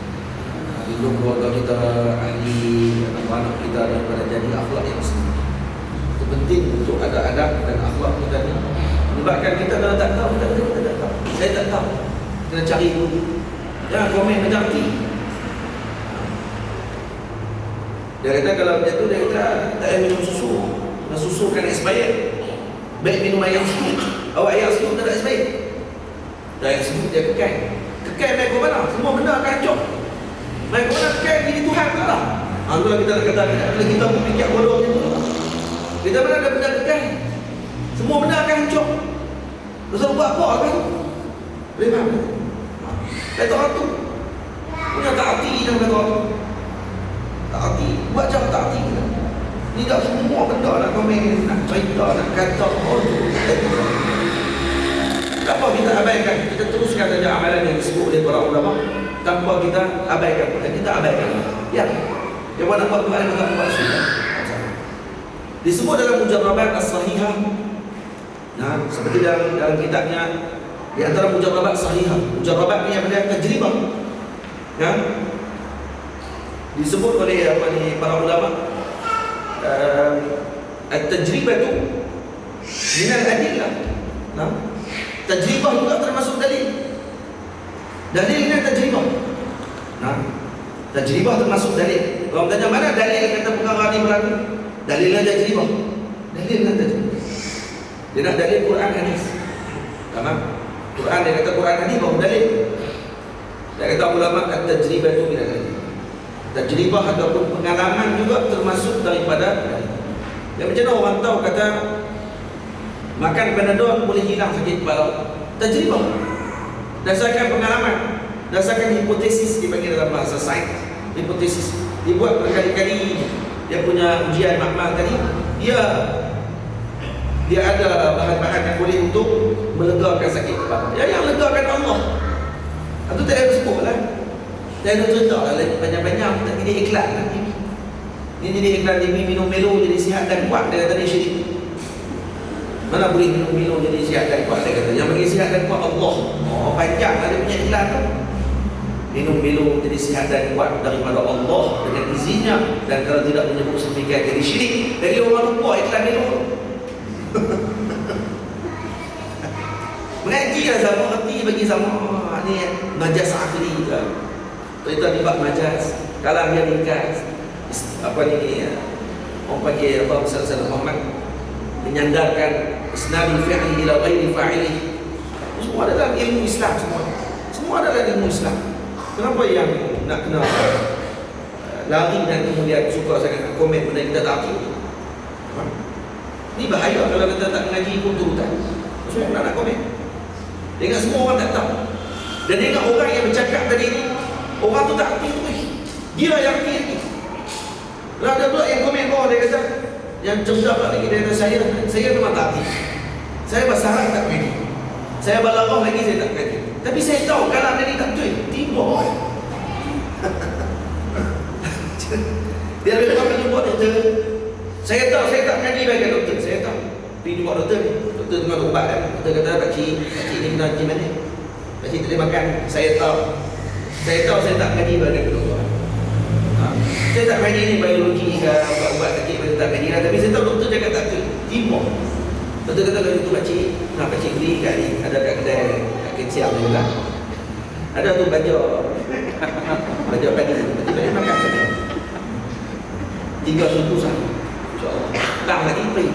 Lindung keluarga kita, ahli, anak-anak kita daripada jadi akhlak yang sendiri. Itu penting untuk ada adab dan akhlak kita ni. Menyebabkan kita kalau tak tahu, kita tak tahu. Saya tak tahu. Kena cari dulu. Jangan komen macam ni. Dia kata kalau macam tu, dia kata tak payah minum susu. Kena susu kan expired. Baik minum air sedut. Awak air sedut tak ada expired. Dan yang sebut dia kekal. Kekal baik ke mana? Semua benda akan hancur. Baik ke mana kekal jadi Tuhan tak lah. Itulah kita nak kata bila kita berfikir bodoh macam tu. Kita mana ada benda kekal. Semua benda akan hancur. Terus buat apa kan? Boleh faham? Kata orang tu punya tak hati dan kata orang tu. Tak hati. Buat cara tak hati kita. Ni tak semua benda nak komen, nak cerita, nak kata. Oh tu. Tanpa kita abaikan, kita teruskan saja amalan yang disebut oleh para ulama tanpa kita abaikan. Kita abaikan. Ya. Yang mana buat Tuhan kita buat sunnah. Disebut dalam mujarrabat as-sahihah. Nah, seperti dalam kitabnya di antara mujarrabat sahihah. Mujarrabat ni yang berada tajribah. Ya. Disebut oleh para ulama at-tajribah tu minal adillah. Nah. Tajribah juga termasuk dalil. Dalilnya tajribah. Tajribah termasuk dalil. Kalau tanya mana dalil kata perkara ni berlaku? Dalilnya tajribah. Dalilnya tajribah. Dia nak dalil Quran hadis. Faham? Quran dia kata Quran hadis baru dalil. Dia kata ulama at-tajribah tu bila dalil. Tajribah ataupun pengalaman juga termasuk daripada dalil. Yang macam mana orang tahu kata makan Panadol boleh hilang sakit kepala? Tajribah. Dasarkan pengalaman, dasarkan hipotesis dipanggil dalam bahasa sains. Hipotesis dibuat berkali-kali. Dia punya ujian makmal tadi, dia ada bahan-bahan yang boleh untuk melegakan sakit kepala. Yang legakan Allah. Itu tak ada sebut lah. Tak ada cerita lah banyak-banyak. Tak jadi iklan lah. Ini jadi iklan TV minum Melo jadi sihat dan kuat. Dia kata dia syirik. Mana boleh minum jadi sihat dan kuat? Dia kata yang bagi sihat dan kuat Allah. Oh panjang ada punya iklan tu. Minum Melo jadi sihat dan kuat daripada Allah dengan izinnya, dan kalau tidak menyebut sedemikian jadi syirik. Jadi orang lupa iklan Melo. Mengaji lah sama, reti bagi sama. Ni majas akhiri ke. Kita ni bab majas. Kalam yang ringkas. Apa ni? Orang panggil apa Ustaz Muhammad menyandarkan isnadul fi'li ila ghairi fa'ili. Semua ada dalam ilmu Islam semua. Semua ada dalam ilmu Islam. Kenapa yang nak kena lari dan kemudian suka sangat komen benda kita tak tahu? Ini bahaya kalau kita tak mengaji pun turutan. Semua nak komen. Dia ingat semua orang tak tahu. Dan dia ingat orang yang bercakap tadi ni, orang tu tak arti tu. Dia yang arti ni. Kalau ada pula yang komen bawah, dia kata yang cerdas lagi, dia kata saya memang tak arti. Saya bahasa Arab tak mengerti. Saya balaghah lagi saya tak mengerti. Tapi saya tahu kalam dia ni tak betul. Tiba. Dia bila pergi jumpa doktor, saya tahu saya tak mengerti bagi doktor. Saya tahu. Pergi jumpa doktor ni. Doktor tengah ubat kan. Doktor kata pakcik ni kena macam mana? Pakcik tak boleh makan. Saya tahu saya tak mengerti bagi doktor. Saya tak mengerti ni biologi ke ubat-ubat sakit saya tak mengerti lah. Tapi saya tahu doktor cakap tak betul. Tiba. Doktor kata kalau itu pakcik, nak pakcik beli kat ni, ada kat kedai kat kecil ni lah. Ada tu baju padi, pakcik makan tadi. 3 suku sah. InsyaAllah. Tak lagi pergi.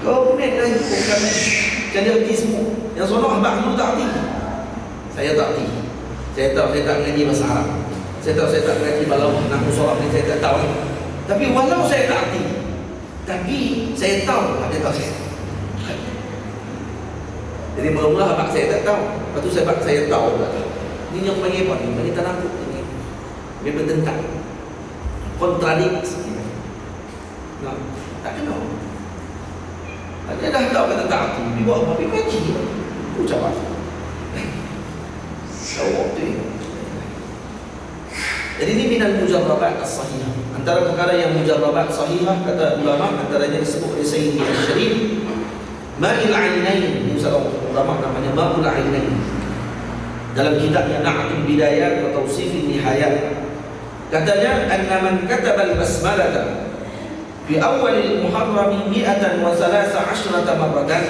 Kau komen lagi bukan jadi arti semua. Yang sonok abang dulu tak arti. Saya tak erti. Saya tahu saya tak mengaji bahasa Arab. Saya tahu saya tak mengaji balawah nahwu sorab ni, saya tak tahu. Tapi walau saya tak erti, tapi saya tahu ada tahu saya. Jadi mula-mula abang saya tak tahu, lepas tu saya tahu tak. Ini yang panggil apa ni? Panggil tanakut ni. Dia bertentang, kontradiksi. Nah, tak kenal. Dia dah tahu kata tak erti, dia buat apa? Dia kaji. Ucap apa? Tahu waktu ini. Jadi ini minal mujarrabat as-sahihah. Antara perkara yang mujarrabat sahihah, kata ulama, antaranya disebut oleh Sayyidi Al-Syarif, Ma'il Ainain. Ini seorang ulama namanya Ma'ul Ainain. Dalam kitabnya Na'atul Bidayat wa Tawsifin Nihayat, katanya anna man kataba al-basmalata fi awal al-muharram 113 marratan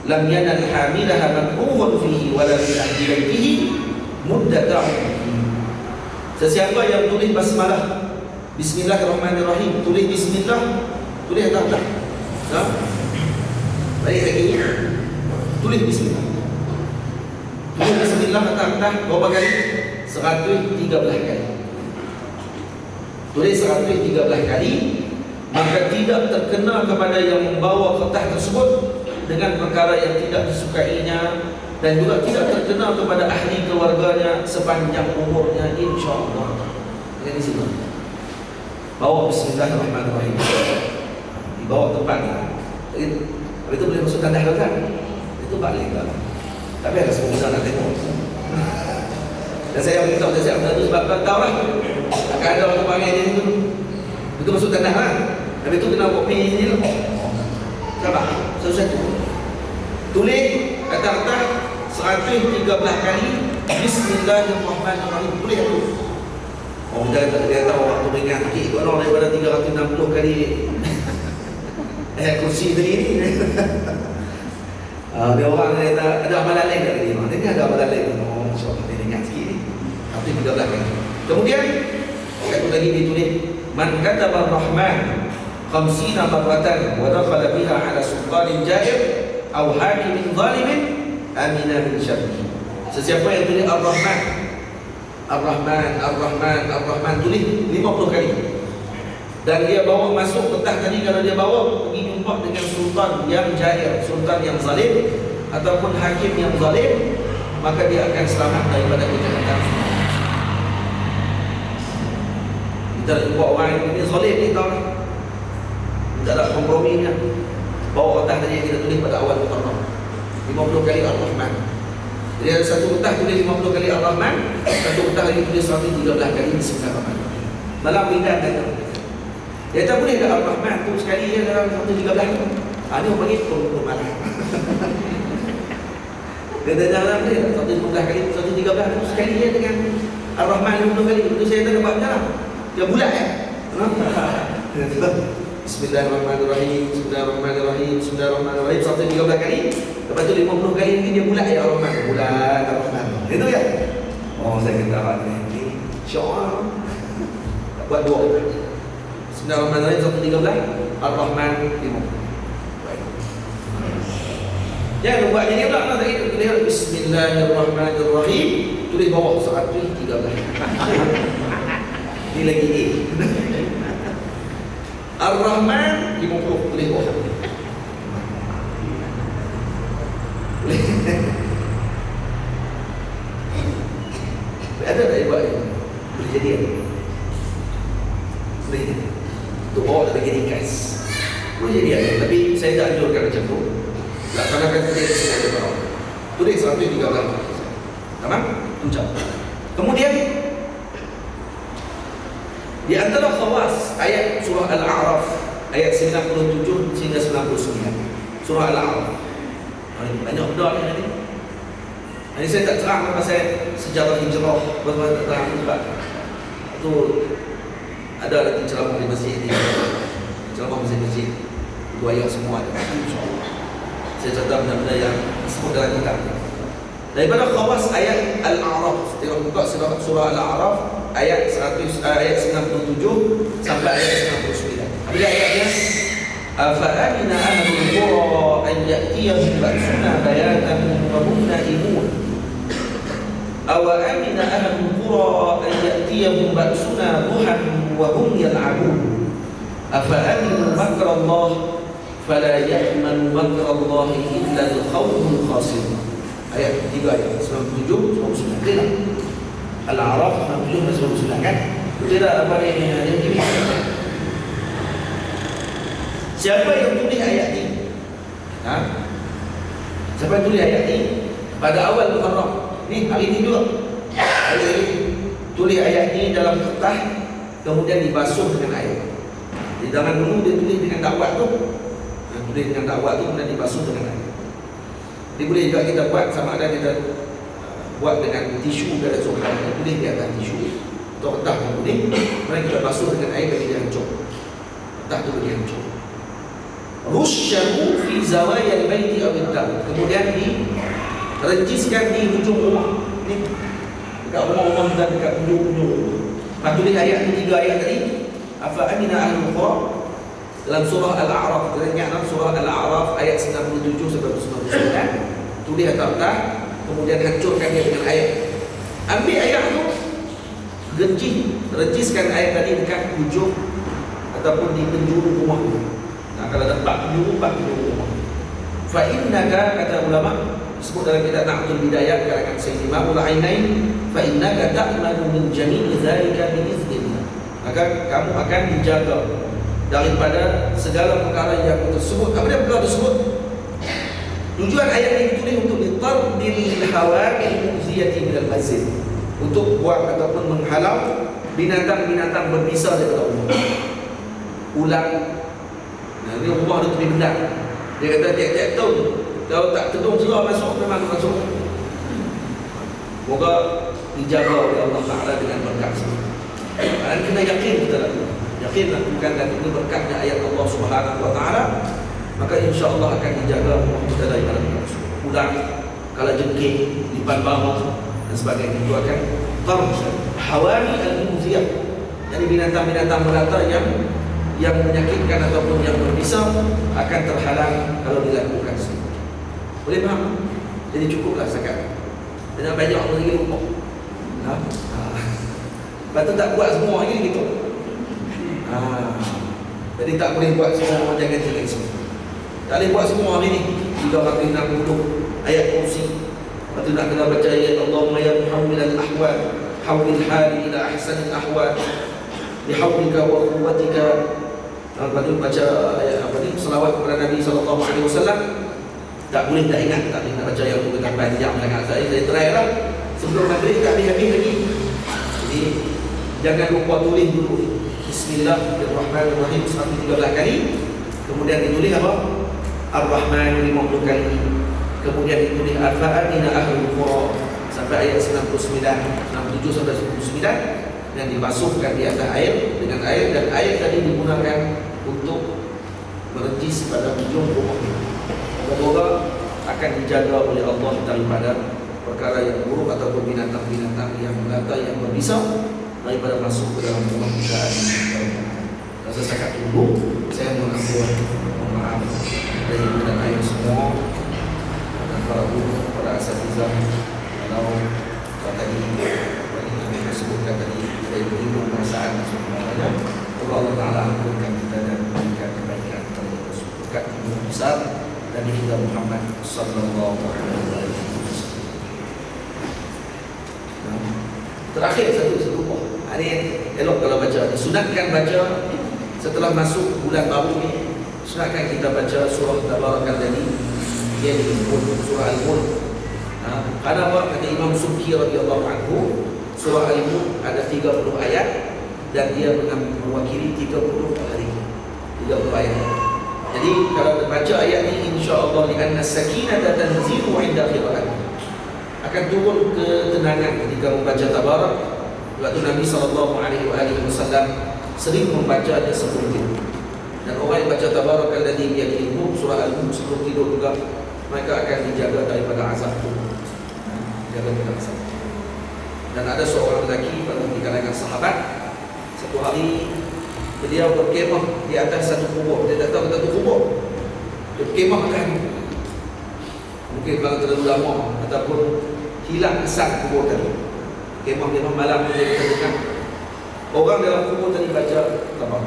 lam yanal hamilaha makruhun fihi wala fi ahli baitihi muddata. Sesiapa yang tulis basmalah, Bismillahirrahmanirrahim, tulis bismillah, tulis tak? Nah, baik lagi, tulis bismillah. Tulis bismillah tak berapa kali? 113 kali. Tulis 113 kali, maka tidak terkena kepada yang membawa kertas tersebut dengan perkara yang tidak disukainya, dan juga tidak terkena kepada ahli keluarganya sepanjang umurnya, insya-Allah. Ini sini. Bawa Bismillahirrahmanirrahim. Dibawa tempat ni. Jadi itu boleh masuk tanda kan? Itu balik kan. Tapi ada semua nak tengok. Dan saya beritahu saya itu sebab tak tahu lah. Akan ada orang panggil dia itu. Itu masuk tanda kan? Tapi itu kena kopi ni lah. Sabar. Satu-satu. Tulis kata-kata 113 kali Bismillahirrahmanirrahim. Tulis tu. Oh, dia tahu waktu ringan sikit kalau daripada 360 kali kursi tadi ni. Dia orang dia ada amalan lain tak tadi? Dia ada amalan lain. Oh, insya-Allah dia ringan sikit ni. Tapi 13 kali. Kemudian satu lagi ditulis man kataba ar-rahman 50 marratan wa dakhala biha ala sultanin jair aw hakimin zalimin amina min syarri. Sesiapa yang tulis Ar-Rahman, Ar-Rahman, Ar-Rahman, Ar-Rahman, tulis 50 kali, dan dia bawa masuk kertas tadi, kalau dia bawa pergi jumpa dengan sultan yang jair, sultan yang zalim ataupun hakim yang zalim, maka dia akan selamat daripada kejahatan. Kita nak jumpa orang yang ini zalim ni, tahu tak? Tak ada komprominya. Bawa kertas tadi yang kita tulis pada awal pertama 50 kali Ar-Rahman. Jadi ada satu kertas tulis 50 kali Ar-Rahman, satu kertas lagi tulis 113 kali Bismillahirrahmanirrahim. Malam ringan kata. Dia tak boleh dah Ar-Rahman tu sekali je dalam 113 tu. Ni orang panggil pemalas. Dia tak dalam dia 113 kali 113 tu sekali je dengan Ar-Rahman 50 kali. Itu saya tak dapat dalam. Dia bulat kan? Bismillahirrahmanirrahim, Bismillahirrahmanirrahim, Bismillahirrahmanirrahim 113 kali. Lepas tu 50 kali lagi dia bulat ya Ar-Rahman. Bulat Ar-Rahman. Itu ya? Oh, saya kata awak ni insya-Allah buat dua. Bismillahirrahmanirrahim 113, Ar-Rahman 50. Baik. Jangan buat jadi pula nak tadi tulis Bismillahirrahmanirrahim, tulis bawah 113. Ni lagi ni. Ar-Rahman 50 tulis bawah. Ada tak buat ini? Boleh jadi ada. Boleh jadi. Untuk bawa tak bagi ringkas. Boleh jadi ada. Tapi saya tak anjurkan macam tu. Laksanakan saja saya ada bawah. Tulis 113. Tamam? Ucap. Kemudian di antara khawas ayat surah Al-A'raf ayat 97 hingga 99. Surah Al-A'raf. Banyak benda ni tadi. Ini saya tak terang pasal sejarah hijrah, bagaimana tak terang sebab itu ada nanti ceramah di masjid ni. Ceramah masjid-masjid itu ayat semua ada. InsyaAllah saya catat benda-benda yang disebut dalam kitab. Daripada khawas ayat Al-A'raf, kita buka surah Al-A'raf ayat 97 sampai ayat 99. Apa dia ayatnya? Afa'amina ahlul qura an ya'tiyahum ba'suna bayatan wa hum na'imun. Awa amina ahlul qura an ya'tiyahum ba'suna duhan wa hum yal'abun. Afa aminu makrallah fala ya'manu makrallah illa al-qawmul khasirun. Ayat 3 ayat 97 99. Al-A'raf 97 99 kan? Tidak apa yang ini. Siapa yang tulis ayat ini? Siapa yang tulis ayat ini? Pada awal Muharram. Ni hari ini juga. Hari ini tulis ayat ini dalam kertas, kemudian dibasuh dengan air. Di dalam dulu dia tulis dengan dakwat tu. Tulis dengan dakwat tu kemudian dibasuh dengan air. Jadi boleh juga kita buat, sama ada kita buat dengan tisu dari sopan, tulis di atas tisu atau kertas kuning, kemudian kita basuh dengan air bagi dia hancur. Kertas tu bagi hancur. Rusyahu fi zawayal baiti aw ad-dar. Kemudian direjiskan di hujung rumah. Ni dekat rumah-rumah dan dekat hujung-hujung. Lepas tulis ayat ni 3 ayat tadi. Afa amina ahlul qura dalam surah Al-A'raf. Kita ingat dalam surah Al-A'raf ayat 97 sampai 99. Tulis atas kertas, kemudian hancurkan dia dengan air. Ambil ayat tu, rejiskan ayat tadi dekat hujung ataupun di penjuru rumah tu. Nah, kalau ada 4 penjuru rumah. Fa innaka, kata ulama disebut dalam kitab Na'tul Bidayah karangan Sayyid Imam Al-Ainain, fa innaka ta'manu min jami'i dzalika bi idznillah. Maka kamu akan dijaga daripada segala perkara yang tersebut. Apa dia perkara tersebut? Tujuan ayat ini ditulis untuk ditardil hawamil mu'ziyati minal masjid, untuk buang ataupun menghalau binatang-binatang berbisa daripada rumah. Ulang. Nah, ini rumah ada tepi benda. Dia kata tiap-tiap tahun kalau tak tedung surah masuk, memang masuk. Moga dijaga oleh Allah Ta'ala dengan berkat semua. Dan kena yakin kita lakukan. Yakinlah bukan ini berkatnya ayat Allah Subhanahu Wa Ta'ala, maka insya-Allah akan dijaga rumah kita daripada ulang, kala jengking, lipan bawah dan sebagainya. Itu akan hawami al-muziyah. Jadi binatang-binatang melata yang menyakitkan ataupun yang berbisa akan terhalang kalau dilakukan sendiri. Boleh faham? Jadi cukuplah sekarang. Jangan banyak orang lagi lupa. Lepas tu tak buat semua lagi gitu. Jadi tak boleh buat semua, orang jangan jelek semua. Tak boleh buat semua hari ni. 360 ayat kursi. Lepas tu nak kena baca ayat Allahumma ya muhawwilal ahwal, hawwil hali ila ahsanil ahwal bihawlika wa quwwatika. Lepas tu baca ayat apa ni, selawat kepada Nabi SAW. Tak boleh tak ingat, tak boleh nak baca yang tu panjang sangat. Saya try lah. Sebelum maghrib tak habis-habis lagi. Jadi jangan lupa tulis dulu Bismillahirrahmanirrahim 113 kali. Kemudian ditulis apa? Ar-Rahman 50 kali. Kemudian ditulis Al-Fa'amina Ahlul Qura sampai ayat 99, 97 sampai 99, dan dibasuhkan di atas air dengan air, dan air tadi digunakan untuk merejis pada hujung rumah. Semoga akan dijaga oleh Allah daripada perkara yang buruk ataupun binatang-binatang yang melata yang berbisa daripada masuk ke dalam rumah kita. Saya setakat dulu, saya mohon ampun, mohon maaf dari kepada ayah semua dan para guru, para asatizah. Kalau tadi yang disebutkan tadi dari menyinggung perasaan dan semuanya, Allah Ta'ala ampunkan kita dan memberikan kebaikan kepada kita. Berkat ilmu besar Nabi kita Muhammad sallallahu alaihi wasallam. Terakhir satu buah. Hari elok kalau baca, disunatkan baca setelah masuk bulan baru ni. Sunatkan kita baca surah Tabarakal-Ladzi, yang surah Al-Mulk. Karena apa? Kata Imam Subki radhiyallahu anhu, surah Al-Mulk ada 30 ayat dan dia mewakili 30 hari. 30 ayat. Jadi kalau baca ayat ini, insya-Allah li'anna sakinata tanzilu 'inda qira'ah, akan turun ketenangan ketika membaca tabarak. Waktu Nabi SAW sering membacanya sebelum tidur. Dan orang yang baca Tabarakal-Ladzi biyadihi mulk, surah Al-Mulk sebelum tidur juga, mereka akan dijaga daripada azab itu. Dijaga daripada azab. Dan ada seorang lelaki di kalangan sahabat, satu hari beliau berkemah di atas satu kubur. Dia tak tahu satu kubur. Dia berkemahkan. Mungkin kalau terlalu lama ataupun hilang kesan kubur tadi. Kemah-kemah malam pun kita dengar orang dalam kubur tadi baca apa?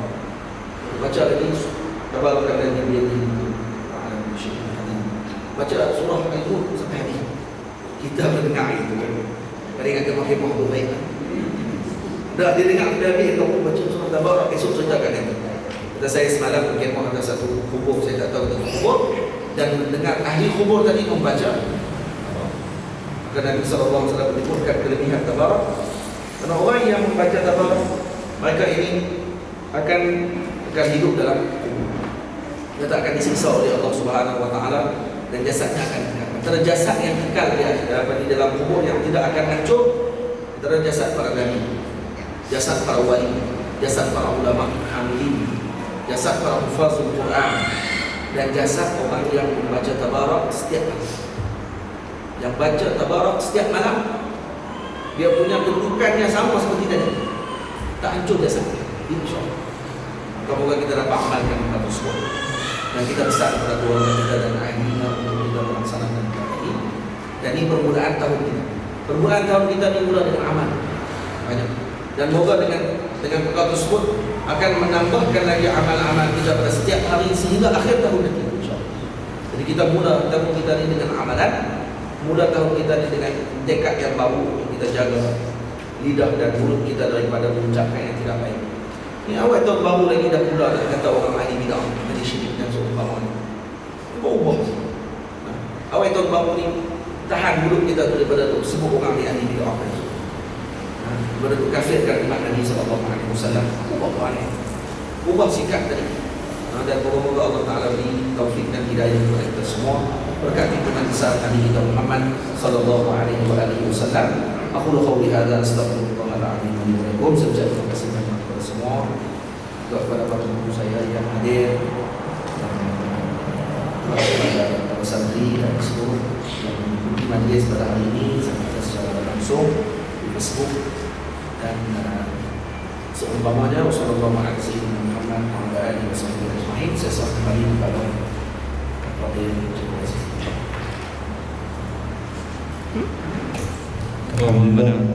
Baca lagi tabaraka alladzi bi yadihi baca surah Al-Mulk sampai hari. Kita mendengar itu kan. Kadang-kadang kemah-kemah tu baik. Dah dia dengar dah habis kamu baca surah Tabarak, esok ceritakan nanti. Kata saya semalam berkemah ada satu kubur, saya tak tahu itu kubur, dan mendengar ahli kubur tadi membaca. Maka Nabi SAW menyebutkan kelebihan Tabarak. Karena orang yang membaca Tabarak, mereka ini akan hidup dalam kubur. Dia tak akan disiksa oleh Allah Subhanahu Wa Taala dan jasadnya akan kekal. Antara jasad yang kekal di dalam kubur yang tidak akan hancur, antara jasad para nabi, jasad para wali, jasad para ulama hamilin, jasad para hufazul Quran, dan jasad orang yang membaca Tabarak setiap malam. Yang baca Tabarak setiap malam, dia punya kedudukannya sama seperti tadi, tak hancur jasadnya, insyaAllah. Semoga kita dapat amalkan hal tersebut, dan kita besar kepada keluarga kita dan ahlinya untuk kita melaksanakan perkara ini. Dan ini permulaan tahun kita. Permulaan tahun kita dimulai dengan amal banyak. Dan moga dengan perkara tersebut akan menambahkan lagi amal-amal kita pada setiap hari sehingga akhir tahun nanti, insyaAllah. Jadi kita mula tahun kita ini dengan amalan, mula tahun kita ini dengan tekad yang baru untuk kita jaga lidah dan mulut kita daripada mengucapkan yang tidak baik. Ini awal tahun baru lagi dah mula nak kata orang ahli bidah, ahli syirik dan seumpamanya. Berubah. Awal tahun baru ni tahan mulut kita daripada tu semua orang ahli bidah. Daripada tu kafirkan umat Nabi SAW. Ubah sikap tadi. Dan moga-moga Allah Ta'ala beri taufik dan hidayah kepada kita semua. Berkati dengan besar Nabi kita Muhammad sallallahu alaihi wasallam. Aku qawli hadza astaghfirullah al-azim li wa lakum. Saya terima kasih banyak kepada semua, juga kepada para guru saya yang hadir, para santri dan seluruh yang mengikuti majlis pada hari ini secara langsung di Facebook dan seumpamanya. Wassalamualaikum warahmatullahi wabarakatuh. Saya serahkan kembali kepada Fadil. Terima kasih.